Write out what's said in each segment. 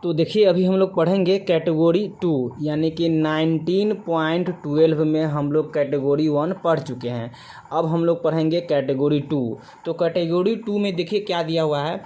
तो देखिए अभी हम लोग पढ़ेंगे कैटेगरी 2 यानी कि 19.12 में हम लोग कैटेगरी 1 पढ़ चुके हैं। अब हम लोग पढ़ेंगे कैटेगरी 2। तो कैटेगरी 2 में देखिए क्या दिया हुआ है,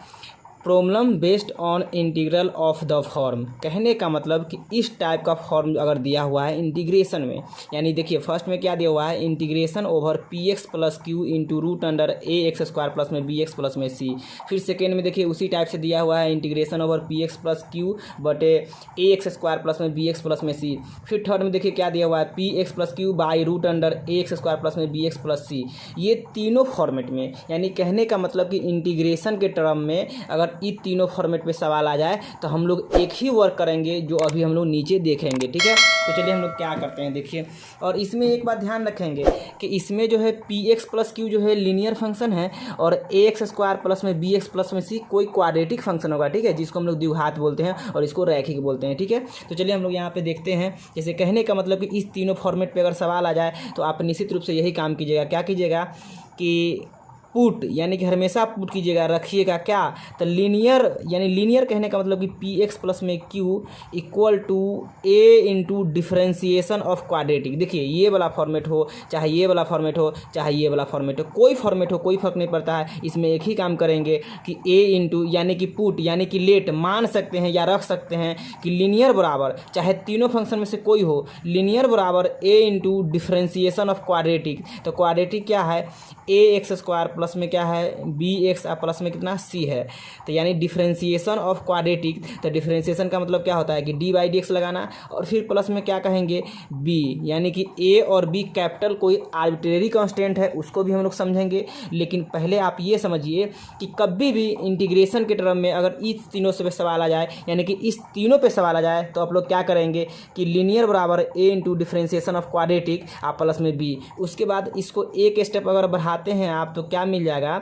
problem based on integral of the form. कहने का मतलब कि इस टाइप का फॉर्म अगर दिया हुआ है इंटीग्रेशन में, यानी देखिए फर्स्ट में क्या दिया हुआ है, integration over P X plus Q into root under A X square plus में बी एक्स प्लस में सी। फिर सेकेंड में देखिए उसी टाइप से दिया हुआ है integration over P X plus Q बटे ए एक्स स्क्वायर प्लस में बी एक्स प्लस में सी। फिर थर्ड में देखिए क्या दिया हुआ है, P X plus Q by root under A X square plus में बी एक्स प्लस सी। ये तीनों फॉर्मेट में, यानी कहने का मतलब कि इंटीग्रेशन के टर्म में अगर इन तीनों फॉर्मेट पे सवाल आ जाए तो हम लोग एक ही वर्क करेंगे जो अभी हम लोग नीचे देखेंगे। ठीक है, तो चलिए हम लोग क्या करते हैं देखिए। और इसमें एक बात ध्यान रखेंगे कि इसमें जो है पी एक्स प्लस क्यू जो है लीनियर फंक्शन है और ए एक्स स्क्वायर प्लस में बी एक्स प्लस में सी कोई क्वाड्रेटिक फंक्शन होगा। ठीक है, जिसको हम लोग द्विघात बोलते हैं और इसको रैखिक बोलते हैं। ठीक है, तो चलिए हम लोग यहाँ पे देखते हैं। जैसे कहने का मतलब कि इस तीनों फॉर्मेट पे अगर सवाल आ जाए तो आप निश्चित रूप से यही काम कीजिएगा। क्या कीजिएगा कि पुट, यानी कि हमेशा पुट कीजिएगा, रखिएगा क्या, तो लीनियर, यानी लीनियर कहने का मतलब कि पी एक्स प्लस में Q equal to A into differentiation of quadratic. देखिए ये वाला फॉर्मेट हो चाहे ये वाला फॉर्मेट हो चाहे ये वाला फॉर्मेट हो, कोई फॉर्मेट हो कोई फर्क नहीं पड़ता है। इसमें एक ही काम करेंगे कि ए इंटू यानी कि पुट यानी कि लेट मान सकते हैं या रख सकते हैं कि लीनियर बराबर, चाहे तीनों फंक्शन में से कोई हो, लीनियर बराबर ए इंटू डिफ्रेंसिएशन ऑफ क्वाड्रेटिक। तो क्वाड्रेटिक क्या है, ए एक्स स्क्वायर प्लस में क्या है बी एक्स प्लस में कितना सी है। तो यानी डिफ्रेंसिएशन ऑफ क्वाड्रेटिक, तो डिफ्रेंसिएशन का मतलब क्या होता है कि डी बाई डी एक्स लगाना और फिर प्लस में क्या कहेंगे बी, यानी कि ए और बी कैपिटल कोई आर्बिट्रेरी कांस्टेंट है उसको भी हम लोग समझेंगे। लेकिन पहले आप ये समझिए कि कभी भी इंटीग्रेशन के टर्म में अगर इस तीनों से सवाल आ जाए, यानी कि इस तीनों पे सवाल आ जाए, तो आप लोग क्या करेंगे कि लीनियर बराबर ए इंटू डिफ्रेंसिएशन ऑफ क्वाड्रेटिक आप प्लस में बी। उसके बाद इसको एक स्टेप अगर बढ़ाते हैं आप तो क्या मिल जाएगा,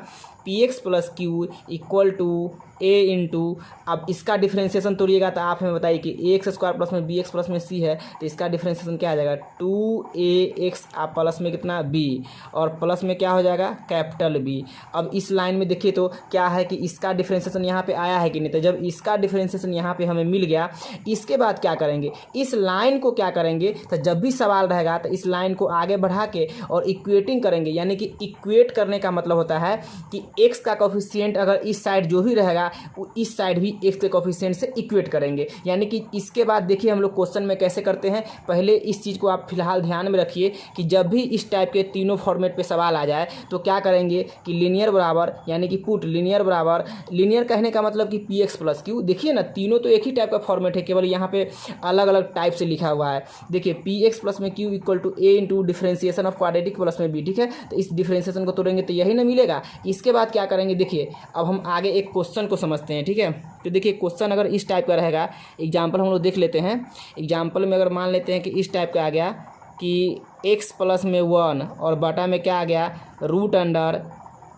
P X plus Q equal to A into, अब इसका डिफ्रेंसिएशन तोड़िएगा तो आप हमें बताइए कि ए एक्स स्क्वायर प्लस में बी एक्स प्लस में सी है, तो इसका डिफ्रेंसिएशन क्या आ जाएगा, टू ए एक्स आप प्लस में कितना बी और प्लस में क्या हो जाएगा कैपिटल बी। अब इस लाइन में देखिए तो क्या है कि इसका डिफ्रेंसिएशन यहाँ पे आया है कि नहीं, तो जब इसका डिफ्रेंसिएशन यहाँ पे हमें मिल गया, इसके बाद क्या करेंगे, इस लाइन को क्या करेंगे, तो जब भी सवाल रहेगा तो इस लाइन को आगे बढ़ा के और इक्वेटिंग करेंगे। यानी कि इक्वेट करने का मतलब होता है कि एक्स का कोफिशिएंट अगर इस साइड जो भी रहेगा वो इस साइड भी एक्स के कोफिशिएंट से इक्वेट करेंगे। यानी कि इसके बाद देखिए हम लोग क्वेश्चन में कैसे करते हैं, पहले इस चीज़ को आप फिलहाल ध्यान में रखिए कि जब भी इस टाइप के तीनों फॉर्मेट पे सवाल आ जाए तो क्या करेंगे कि लीनियर बराबर, यानी कि पुट लीनियर बराबर, लीनियर कहने का मतलब कि पी एक्स प्लस क्यू। देखिए ना तीनों तो एक ही टाइप का फॉर्मेट है, केवल यहाँ पे अलग अलग टाइप से लिखा हुआ है। देखिए पी एक्स प्लस में Q equal to A into differentiation of quadratic plus में बी। ठीक है, तो इस डिफ्रेंसिएशन को तोड़ेंगे तो यही ना मिलेगा। इसके बाद क्या करेंगे, देखिए अब हम आगे एक क्वेश्चन को समझते हैं। ठीक है, तो देखिए क्वेश्चन अगर इस टाइप का रहेगा, एग्जाम्पल हम लोग देख लेते हैं। एग्जाम्पल में अगर मान लेते हैं कि इस टाइप का आ गया कि x प्लस में 1 और बटा में क्या आ गया root under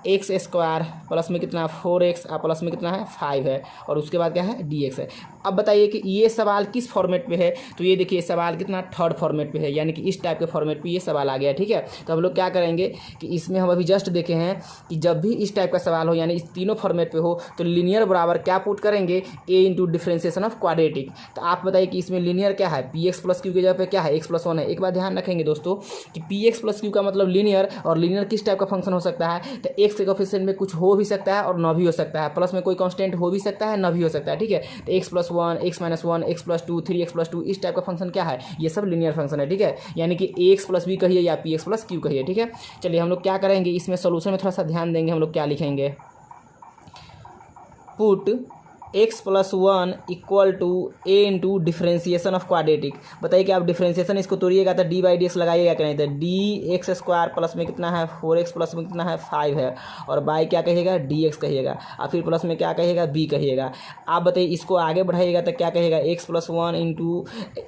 X square plus में कितना 4x और प्लस में कितना है 5 है और उसके बाद क्या है dx है। अब बताइए कि ये सवाल किस फॉर्मेट पे है, तो ये देखिए सवाल कितना थर्ड फॉर्मेट पे है, यानी कि इस टाइप के फॉर्मेट पे ये सवाल आ गया। ठीक है, तो हम लोग क्या करेंगे कि इसमें हम अभी जस्ट देखे हैं कि जब भी इस टाइप का सवाल हो, यानी इस तीनों फॉर्मेट पे हो, तो लीनियर बराबर क्या पुट करेंगे ए इंटू डिफ्रेंसिएशन ऑफ क्वाड्रेटिक। तो आप बताइए कि इसमें लीनियर क्या है, पी एक्स प्लस क्यू की जगह पे क्या है एक्स प्लस 1 है। एक बात ध्यान रखेंगे दोस्तों कि पी एक्स प्लस क्यू का मतलब लीनियर, और लीनियर किस टाइप का फंक्शन हो सकता है, तो एक्स के कोफिशिएंट में कुछ हो भी सकता है और न भी हो सकता है, प्लस में कोई कांस्टेंट हो भी सकता है न भी हो सकता है। ठीक है, तो x plus 1 x minus 1 x plus 2 3x plus 2 इस टाइप का फंक्शन क्या है, ये सब लीनियर फंक्शन है। ठीक है, यानी कि ए एक्स प्लस बी कहिए या पी एक्स प्लस क्यू कहिए। ठीक है, चलिए हम लोग क्या करेंगे, इसमें सोल्यूशन में थोड़ा सा ध्यान देंगे। हम लोग क्या लिखेंगे, put X plus 1 equal to A into differentiation of quadratic. बताइए कि आप डिफ्रेंसिएशन इसको तोड़िएगा तो डी बाई डी एक्स लगाइएगा कि नहीं, तो डी एक्स स्क्वायर प्लस में कितना है 4x प्लस में कितना है 5 है और बाई क्या कहिएगा डी एक्स कहिएगा और फिर प्लस में क्या कहिएगा बी कहिएगा। आप बताइए इसको आगे बढ़ाइएगा तो क्या कहिएगा X plus 1 into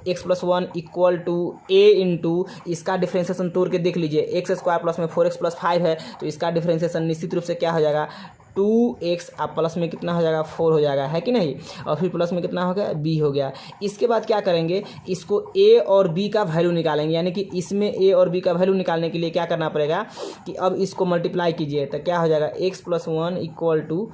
X plus 1 equal to A into, इसका डिफ्रेंसिएशन तोड़ के देख लीजिए, एक्स स्क्वायर प्लस में 4x प्लस 5 है तो इसका डिफ्रेंसिएशन निश्चित रूप से क्या हो जाएगा 2x आप प्लस में कितना हो जाएगा 4 हो जाएगा, है कि नहीं, और फिर प्लस में कितना हो गया b हो गया। इसके बाद क्या करेंगे, इसको a और b का वैल्यू निकालेंगे, यानी कि इसमें a और b का वैल्यू निकालने के लिए क्या करना पड़ेगा कि अब इसको मल्टीप्लाई कीजिए तो क्या हो जाएगा x plus 1 equal to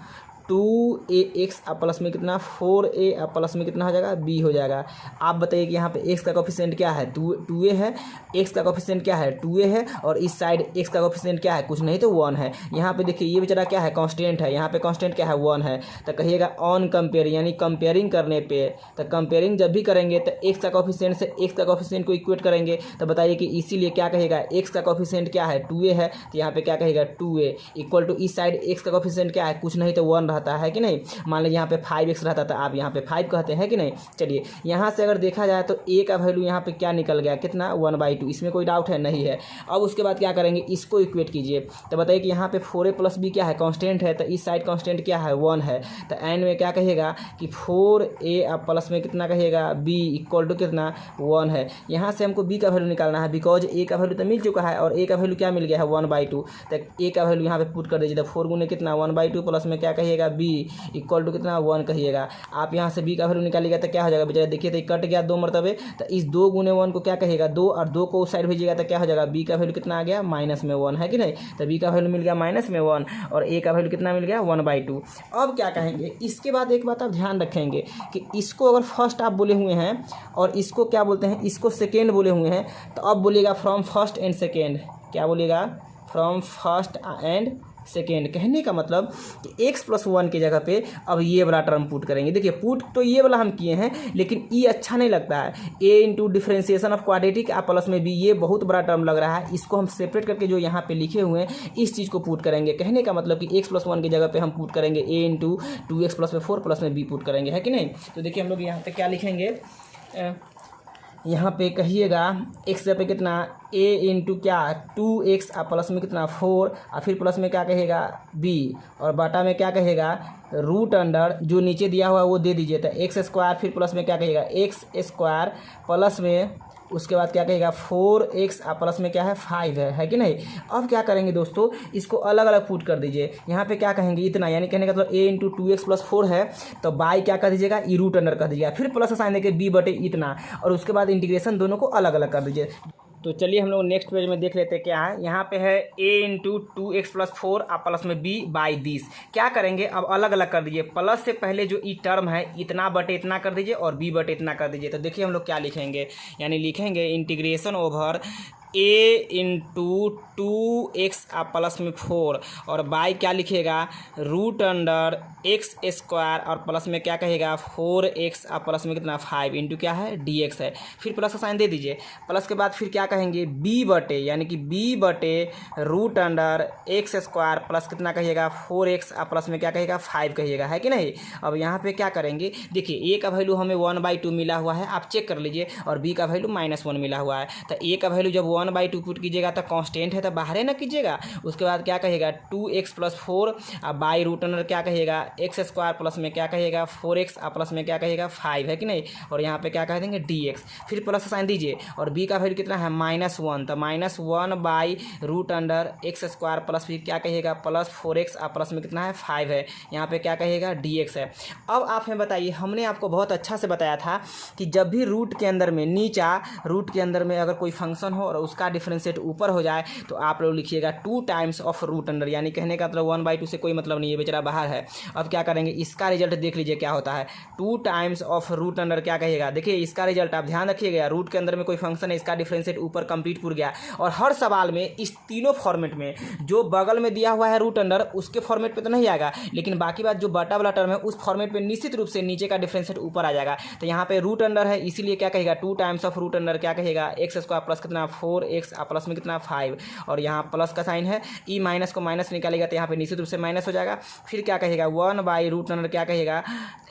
2ax plus में कितना 4a प्लस में कितना हो जाएगा b हो जाएगा। आप बताइए कि यहाँ पे x का कोफिशिएंट क्या है 2a है, x का कोफिशिएंट क्या है 2a है, और इस साइड x का कोफिशिएंट क्या है कुछ नहीं तो 1 है। यहाँ पे देखिए ये बेचारा क्या है कांस्टेंट है, यहाँ पे कांस्टेंट क्या है 1 है। तो कहिएगा ऑन कंपेयर यानी कंपेयरिंग करने पे, तो कंपेयरिंग जब भी करेंगे तो x का कोफिशिएंट से x का कोफिशिएंट को इक्वेट करेंगे। तो बताइए कि इसीलिए क्या कहेगा x का कोफिशिएंट क्या है 2a है, तो यहाँ पे क्या कहेगा 2a इक्वल टू इस साइड x का कोफिशिएंट क्या है कुछ नहीं तो 1 रहता है कि नहीं। मान लीजिए यहाँ पे 5x रहता था, आप यहाँ पे 5 कहते हैं कि नहीं। चलिए यहाँ से अगर देखा जाए तो a का वैल्यू यहाँ पे क्या निकल गया कितना 1/2, इसमें कोई डाउट है नहीं है। अब उसके बाद क्या करेंगे इसको इक्वेट कीजिए। तो बताइए कि यहाँ पे 4a प्लस b क्या है कांस्टेंट है, तो इस साइड कांस्टेंट क्या है 1 है। तो एंड में क्या कहेगा कि 4a प्लस में कितना कहेगा b इक्वल टू कितना 1 है। यहाँ से हमको b का वैल्यू निकालना है बिकॉज a का वैल्यू तो मिल चुका है और a का वैल्यू क्या मिल गया है 1/2। तो a का वैल्यू यहाँ पे पुट कर दीजिए। तो 4 गुने कितना 1/2 प्लस में क्या कहिएगा b इक्वल टू कितना 1 कहिएगा। आप यहाँ से b का वैल्यू निकालिएगा तो क्या हो जाएगा बेचारा देखिए तो कट गया 2 मरतबे। तो इस 2 गुने 1 को क्या कहिएगा 2 और 2 को उस साइड भेजिएगा तो क्या हो जाएगा b का वैल्यू कितना आ गया माइनस में 1 है कि नहीं। तो b का वैल्यू मिल गया माइनस में 1 और a का वैल्यू कितना मिल गया 1/2। अब क्या कहेंगे इसके बाद एक बात आप ध्यान रखेंगे कि इसको अगर फर्स्ट आप बोले हुए हैं और इसको क्या बोलते हैं इसको सेकेंड बोले हुए हैं, तो अब बोलिएगा फ्रॉम फर्स्ट एंड सेकेंड। क्या बोलिएगा फ्रॉम फर्स्ट एंड सेकेंड। कहने का मतलब कि x प्लस 1 की जगह पे अब ये वाला टर्म पुट करेंगे। देखिए पुट तो ये वाला हम किए हैं लेकिन ई अच्छा नहीं लगता है। a into differentiation of quadratic a plus में b ये बहुत बड़ा टर्म लग रहा है, इसको हम सेपरेट करके जो यहाँ पे लिखे हुए हैं इस चीज़ को पुट करेंगे। कहने का मतलब कि x प्लस 1 की जगह पे हम पुट करेंगे a इंटू 2x प्लस में 4 प्लस में b पुट करेंगे, है कि नहीं। तो देखिए हम लोग यहाँ पे क्या लिखेंगे, यहाँ पे कहिएगा x पे कितना a इंटू क्या 2x प्लस में कितना 4 और फिर प्लस में क्या कहेगा b और बाटा में क्या कहेगा रूट अंडर जो नीचे दिया हुआ है वो दे दीजिए। तो एक्स स्क्वायर फिर प्लस में क्या कहेगा एक्स स्क्वायर प्लस में उसके बाद क्या कहेगा 4x प्लस में क्या है 5 है कि नहीं। अब क्या करेंगे दोस्तों इसको अलग अलग पुट कर दीजिए। यहाँ पे क्या कहेंगे इतना यानी कहने का मतलब a इंटू 2x प्लस 4 है तो बाई क्या कर दीजिएगा ई रूट अंडर कर दीजिएगा, फिर प्लस साइन देके b बटे इतना और उसके बाद इंटीग्रेशन दोनों को अलग अलग कर दीजिए। तो चलिए हम लोग नेक्स्ट पेज में देख लेते हैं क्या है। यहाँ पे है a into 2x plus 4 plus में b बाई 20। क्या करेंगे अब अलग अलग कर दीजिए। प्लस से पहले जो ई टर्म है इतना बटे इतना कर दीजिए और b बटे इतना कर दीजिए। तो देखिए हम लोग क्या लिखेंगे यानी लिखेंगे integration over a into 2x plus में 4 और बाई क्या लिखेगा रूट अंडर एक्स स्क्वायर और प्लस में क्या कहेगा 4x प्लस में कितना 5 इंटू क्या है dx है, फिर प्लस का साइन दे दीजिए। प्लस के बाद फिर क्या कहेंगे b बटे यानी कि b बटे root under X square plus कितना कहिएगा 4x प्लस में क्या कहेगा 5 कहिएगा, है कि नहीं। अब यहाँ पे क्या करेंगे देखिए a का वैल्यू हमें 1/2 मिला हुआ है, आप चेक कर लीजिए, और b का वैल्यू -1 मिला हुआ है। तो a का वैल्यू जब 1/2 पुट कीजिएगा तो कांस्टेंट है तो बाहर ना कीजिएगा। उसके बाद क्या कहेगा 2x plus 4 by root under क्या कहेगा एक्स स्क्वायर प्लस में क्या कहेगा 4x प्लस में क्या कहेगा 5, है कि नहीं। और यहाँ पे क्या कह देंगे dx, फिर प्लस साइन दीजिए और b का वैल्यू कितना है -1 तो -1 by root under X square plus फिर क्या कहेगा प्लस 4x प्लस में कितना है 5 है, यहाँ पे क्या कहेगा dx है। अब आप हमें बताइए हमने आपको बहुत अच्छा से बताया था कि जब भी रूट के अंदर में नीचा रूट के अंदर में अगर कोई फंक्शन हो और उसका डिफरेंशिएट ऊपर हो जाए तो आप लोग लिखिएगा 2 टाइम्स ऑफ रूट अंडर, यानी कहने का मतलब 1/2 से कोई मतलब नहीं है, बेचारा बाहर है। अब क्या करेंगे इसका रिजल्ट देख लीजिए क्या होता है 2 टाइम्स ऑफ रूट अंडर क्या कहिएगा। देखिए इसका रिजल्ट आप ध्यान रखिएगा, रूट के अंदर में कोई फंक्शन है इसका डिफरेंशिएट ऊपर कंप्लीट पूर गया और हर सवाल में इस तीनों फॉर्मेट में जो बगल में दिया हुआ है रूट अंडर उसके फॉर्मेट पे तो नहीं आएगा, लेकिन बाकी बात जो बटा वाला टर्म है उस फॉर्मेट पे निश्चित रूप से नीचे का डिफरेंशिएट ऊपर आ जाएगा। तो यहाँ पे रूट अंडर है इसीलिए क्या कहेगा 2 टाइम्स ऑफ रूट अंडर क्या कहेगा एक्स स्क्वायर प्लस कितना 4x प्लस में कितना 5 और यहाँ प्लस का साइन है ई माइनस को माइनस निकालेगा तो यहाँ पे निश्चित रूप से माइनस हो जाएगा। फिर क्या कहेगा 1 बाई रूट अंडर क्या कहेगा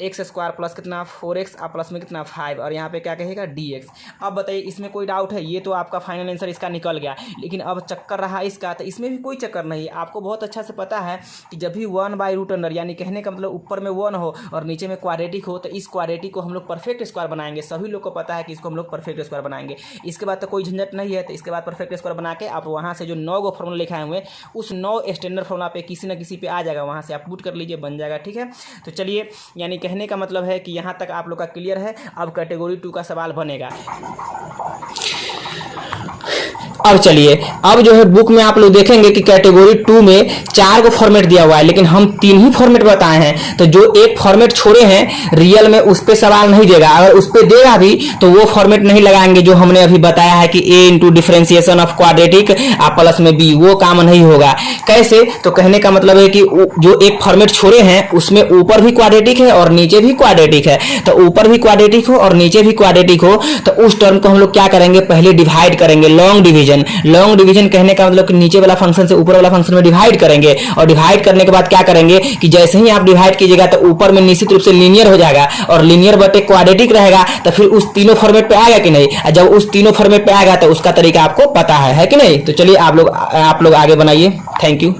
एक्स स्क्वायर प्लस कितना 4x प्लस में कितना 5 और यहाँ पे क्या कहेगा dx। अब बताइए इसमें कोई डाउट है, ये तो आपका फाइनल आंसर इसका निकल गया, लेकिन अब चक्कर रहा इसका तो इसमें भी कोई चक्कर नहीं। आपको बहुत अच्छा से पता है कि जब भी 1 बाई रूट अंडर यानी कहने का मतलब ऊपर में 1 हो और नीचे में क्वाड्रेटिक हो तो इस क्वाड्रेटिक को हम लोग परफेक्ट स्क्वायर बनाएंगे। सभी लोग को पता है कि इसको हम लोग परफेक्ट स्क्वायर बनाएंगे। इसके बाद तो कोई झंझट नहीं है। तो इसके बाद परफेक्ट स्क्वायर बना के आप वहाँ से जो 9 गो फॉर्मूला लिखाए हुए उस 9 स्टैंडर्ड फॉर्मूला पे किसी न किसी पे आ जाएगा, वहाँ से आप पुट कर लीजिए बन जाएगा, ठीक है। तो चलिए यानी कहने का मतलब है कि यहाँ तक आप लोग का क्लियर है। अब कैटेगरी 2 का सवाल बनेगा। अब चलिए, अब जो है बुक में आप लोग देखेंगे कि कैटेगरी 2 में 4 को फॉर्मेट दिया हुआ है, लेकिन हम 3 ही फॉर्मेट बताए हैं। तो जो एक फॉर्मेट छोड़े हैं रियल में उस पे सवाल नहीं देगा, अगर उस पे देगा भी तो वो फॉर्मेट नहीं लगाएंगे जो हमने अभी बताया है कि a into differentiation of quadratic plus में b, वो काम नहीं होगा। कैसे? तो कहने का मतलब है कि जो एक फॉर्मेट छोड़े हैं उसमें ऊपर भी क्वाड्रेटिक है और नीचे भी क्वाड्रेटिक है, तो ऊपर भी क्वाड्रेटिक हो और नीचे भी क्वाड्रेटिक हो तो उस टर्म को हम लोग क्या करेंगे, पहले डिवाइड करेंगे, लॉन्ग डिवीजन। लॉन्ग डिवीजन कहने का मतलब कि नीचे वाला फंक्शन से ऊपर वाला फंक्शन में डिवाइड करेंगे, और डिवाइड करने के बाद क्या करेंगे कि जैसे ही आप डिवाइड कीजिएगा तो ऊपर में निश्चित रूप से लीनियर हो जाएगा, और लीनियर बटे क्वाड्रेटिक रहेगा, तो फिर उस तीनों फॉर्मेट पे आएगा कि नहीं। जब उस तीनों फॉर्मेट पे आएगा तो उसका तरीका आपको पता है कि नहीं। तो चलिए आप लोग आगे बनाइए। Thank you.